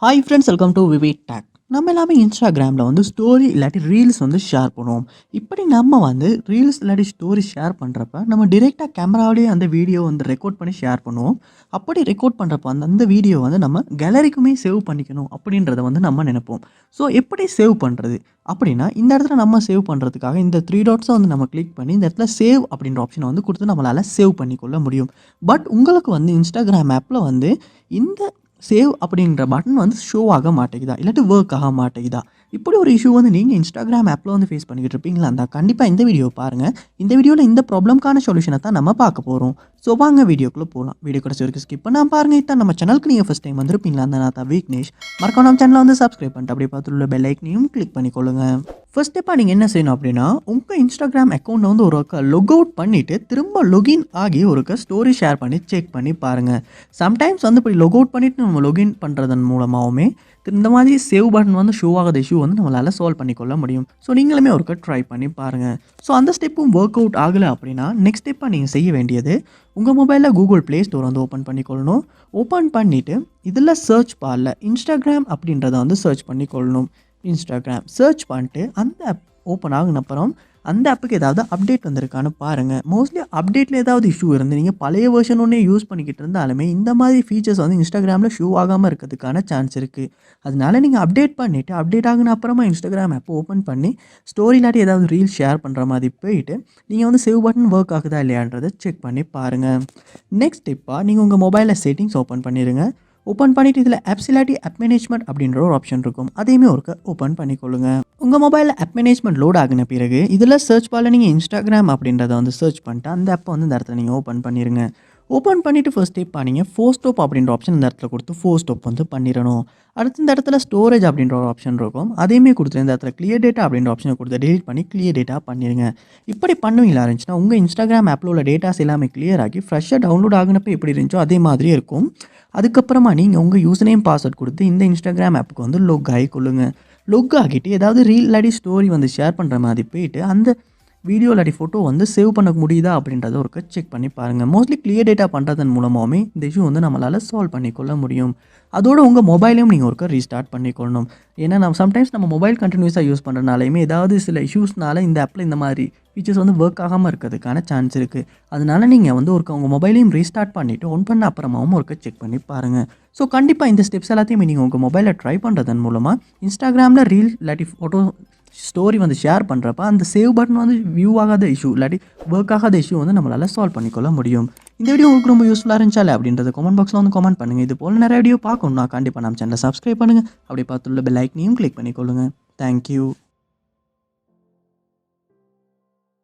Hi friends, welcome to VividTech. நம்ம எல்லாமே இன்ஸ்டாகிராமில் வந்து ஸ்டோரி இல்லாட்டி ரீல்ஸ் வந்து ஷேர் பண்ணுவோம். இப்படி நம்ம வந்து ரீல்ஸ் இல்லாட்டி ஸ்டோரி ஷேர் பண்ணுறப்ப நம்ம டிரெக்டாக கேமராவிலேயே அந்த வீடியோ வந்து ரெக்கார்ட் பண்ணி ஷேர் பண்ணுவோம். அப்படி ரெக்கார்ட் பண்ணுறப்ப அந்த வீடியோ வந்து நம்ம கேலரிக்குமே சேவ் பண்ணிக்கணும் அப்படின்றத வந்து நம்ம நினைப்போம். ஸோ எப்படி சேவ் பண்ணுறது அப்படின்னா, இந்த இடத்துல நம்ம சேவ் பண்ணுறதுக்காக இந்த 3 டாட்ஸை வந்து நம்ம கிளிக் பண்ணி இந்த இடத்துல சேவ் அப்படின்ற ஆப்ஷனை வந்து கொடுத்து நம்மளால் சேவ் பண்ணிக்கொள்ள முடியும். பட் உங்களுக்கு வந்து இன்ஸ்டாகிராம் ஆப்பில் வந்து இந்த சேவ் அப்படின்ற பட்டன் வந்து ஷோ ஆக மாட்டேங்குதா, இல்லாட்டி ஒர்க் ஆக மாட்டேங்குதா? இப்படி ஒரு இஷ்யூ வந்து நீங்கள் இன்ஸ்டாகிராம் ஆப்பில் வந்து ஃபேஸ் பண்ணிக்கிட்டு இருப்பீங்களா இருந்தால் கண்டிப்பாக இந்த வீடியோ பாருங்கள். இந்த வீடியோவில் இந்த ப்ராப்ளம்க்கான சொல்யூஷனை தான் நம்ம பார்க்க போகிறோம். ஸோ வாங்க வீடியோக்குள்ளே போகலாம். வீடியோ கடைசி வரைக்கும் ஸ்கிப் பண்ணாமல் பாருங்கள். இதான் நம்ம சேனலுக்கு நீங்கள் ஃபஸ்ட் டைம் வந்திருப்பீங்களா இருந்தால் நான் தான் விக்னேஷ். மறக்காம நம்ம சேனலை வந்து சப்ஸ்கிரைப் பண்ணிட்டு அப்படியே பார்த்துள்ள பெல் ஐக்கனையும் கிளிக் பண்ணிக்கொள்ளுங்க. ஃபர்ஸ்ட் ஸ்டெப்பாக நீங்கள் என்ன செய்யணும் அப்படின்னா, உங்கள் இன்ஸ்டாகிராம் அக்கௌண்ட்டை வந்து ஒரு லொக் அவுட் பண்ணிவிட்டு திரும்ப லொகின் ஆகி ஒரு ஸ்டோரி ஷேர் பண்ணி செக் பண்ணி பாருங்கள். சம்டைம்ஸ் வந்து இப்படி லொக் அவுட் பண்ணிவிட்டு நம்ம லொகின் பண்ணுறதன் மூலமாகவுமே இந்த மாதிரி சேவ் பட்டன் வந்து ஷோ ஆகாத இஷ்யூ வந்து நம்மளால் சால்வ் பண்ணிக்கொள்ள முடியும். ஸோ நீங்களுமே ஒருக்க ட்ரை பண்ணி பாருங்கள். ஸோ அந்த ஸ்டெப்பும் ஒர்க் அவுட் ஆகலை அப்படின்னா நெக்ஸ்ட் ஸ்டெப்பாக நீங்கள் செய்ய வேண்டியது, உங்கள் மொபைலில் கூகுள் ப்ளே ஸ்டோர் வந்து ஓப்பன் பண்ணிக்கொள்ளணும். ஓப்பன் பண்ணிவிட்டு இதில் சர்ச் பாரில் இன்ஸ்டாகிராம் அப்படின்றத வந்து சர்ச் பண்ணிக்கொள்ளணும். இன்ஸ்டாகிராம் சர்ச் பண்ணிட்டு அந்த ஆப் ஓப்பன் ஆகினப்புறம் அந்த ஆப்புக்கு ஏதாவது அப்டேட் வந்திருக்கான்னு பாருங்கள். மோஸ்ட்லி அப்டேட்டில் ஏதாவது இஷ்யூ இருந்து நீங்கள் பழைய வெர்ஷன் ஒன்றே யூஸ் பண்ணிக்கிட்டு இருந்தாலுமே இந்த மாதிரி ஃபீச்சர்ஸ் வந்து இன்ஸ்டாகிராமில் ஷூ ஆகாமல் இருக்கிறதுக்கான சான்ஸ் இருக்குது. அதனால நீங்கள் அப்டேட் பண்ணிவிட்டு அப்டேட் ஆகின அப்புறமா இன்ஸ்டாகிராம் ஆப் ஓப்பன் பண்ணி ஸ்டோரி இல்லாட்டி ஏதாவது ரீல் ஷேர் பண்ணுற மாதிரி போயிட்டு நீங்கள் வந்து சேவ் பட்டன் ஒர்க் ஆகுதா இல்லையான்றதை செக் பண்ணி பாருங்கள். நெக்ஸ்ட் ஸ்டெப்பாக நீங்கள் உங்கள் மொபைலில் செட்டிங்ஸ் ஓப்பன் பண்ணிடுங்க. ஓப்பன் பண்ணிவிட்டு இதில் ஆப்ஸ் இல்லாட்டி ஆப் மேனேஜ்மெண்ட் அப்படின்ற ஒரு ஆப்ஷன் இருக்கும். அதையுமே ஒருக்க ஓப்பன் பண்ணிக்கொள்ளுங்க. உங்கள் மொபைலில் ஆப் மேனேஜ்மெண்ட் லோட் ஆகின பிறகு இதில் சர்ச் பாரில் நீங்கள் இன்ஸ்டாகிராம் அப்படின்றத வந்து சர்ச் பண்ணிட்டு அந்த ஆப்பை வந்து இந்த இடத்துல நீங்கள் ஓப்பன் பண்ணிடுங்க. ஓப்பன் பண்ணிவிட்டு ஃபர்ஸ்ட் ஸ்டெப்பாக நீங்கள் ஃபோர் ஸ்டாப் அப்படின்ற ஆப்ஷன் இந்த இடத்துல கொடுத்து ஃபோர் ஸ்டாப் வந்து பண்ணிடணும். அடுத்து இந்த இடத்துல ஸ்டோரேஜ் அப்படின்ற ஒரு ஆப்ஷன் இருக்கும். அதையுமே கொடுத்து இந்த இடத்துல கிளியர் டேட்டா அப்படின்ற ஆப்ஷனை கொடுத்து டெலிட் பண்ணி கிளியர் டேட்டா பண்ணிடுங்க. இப்படி பண்ணுவீங்களா இருந்துச்சுன்னா உங்கள் இன்ஸ்டாகிராம் ஆப்பில் உள்ள டேட்டாஸ் எல்லாமே கிளியர் ஆகி ஃப்ரெஷ்ஷாக டவுன்லோட் ஆகினப்போ எப்படி இருந்துச்சோ அதே மாதிரி இருக்கும். அதுக்கப்புறமா நீங்கள் உங்கள் யூசர் நேம் பாஸ்வேர்ட் கொடுத்து இந்த இன்ஸ்டாகிராம் ஆப்புக்கு வந்து லொக் ஆகிக்கொள்ளுங்க. லொக் ஆகிட்டு ஏதாவது ரீல் இல்லாட்டி ஸ்டோரி வந்து ஷேர் பண்ணுற மாதிரி போயிட்டு அந்த வீடியோ இல்லாட்டி ஃபோட்டோ வந்து சேவ் பண்ண முடியுதா அப்படின்றத ஒரு செக் பண்ணி பாருங்கள். மோஸ்ட்லி கிளியர் டேட்டா பண்ணுறதன் மூலமாகவே இந்த இஷ்யூ வந்து நம்மளால் சால்வ் பண்ணிக்கொள்ள முடியும். அதோட உங்கள் மொபைலையும் நீங்கள் ஒருக்க ரீஸ்டார்ட் பண்ணிக்கொள்ளணும். ஏன்னா நம்ம சம்டைம்ஸ் நம்ம மொபைல் கண்டினியூஸாக யூஸ் பண்ணுறதுனாலையுமே ஏதாவது சில இஷ்யூஸ்னால இந்த ஆப்பில் இந்த மாதிரி ஃபீச்சர்ஸ் வந்து ஒர்க் ஆகாமல் இருக்கிறதுக்கான சான்ஸ் இருக்குது. அதனால நீங்கள் வந்து உங்கள் மொபைலையும் ரீஸ்டார்ட் பண்ணிவிட்டு ஒன் பண்ண அப்புறமாவும் ஒருக்க செக் பண்ணி பாருங்கள். ஸோ கண்டிப்பாக இந்த ஸ்டெப்ஸ் எல்லாத்தையுமே நீங்கள் உங்கள் மொபைலில் ட்ரை பண்ணுறதன் மூலமாக இன்ஸ்டாகிராமில் ரீல் இல்லாட்டி ஃபோட்டோ ஸ்டோரி வந்து ஷேர் பண்ணுறப்ப அந்த சேவ் பட்டன் வந்து வியூ ஆகாத இஷ்யூ இல்லாட்டி ஒர்க் ஆகாத இஷ்யூ வந்து நம்மளால் சால்வ் பண்ணிக்கொள்ள முடியும். இந்த வீடியோ உங்களுக்கு ரொம்ப யூஸ்ஃபுல்லாக இருந்துச்சாலே அப்படின்றத கமெண்ட் பாக்ஸில் வந்து கமெண்ட் பண்ணுங்கள். இது போல் நிறைய வீடியோ பார்க்கணும்னா கண்டிப்பாக நம்ம சேனலை சப்ஸ்கிரைப் பண்ணுங்கள். அப்படி பார்த்துள்ள பெல் ஐக்கனையும் கிளிக் பண்ணிக்கொள்ளுங்கள். தேங்க்யூ.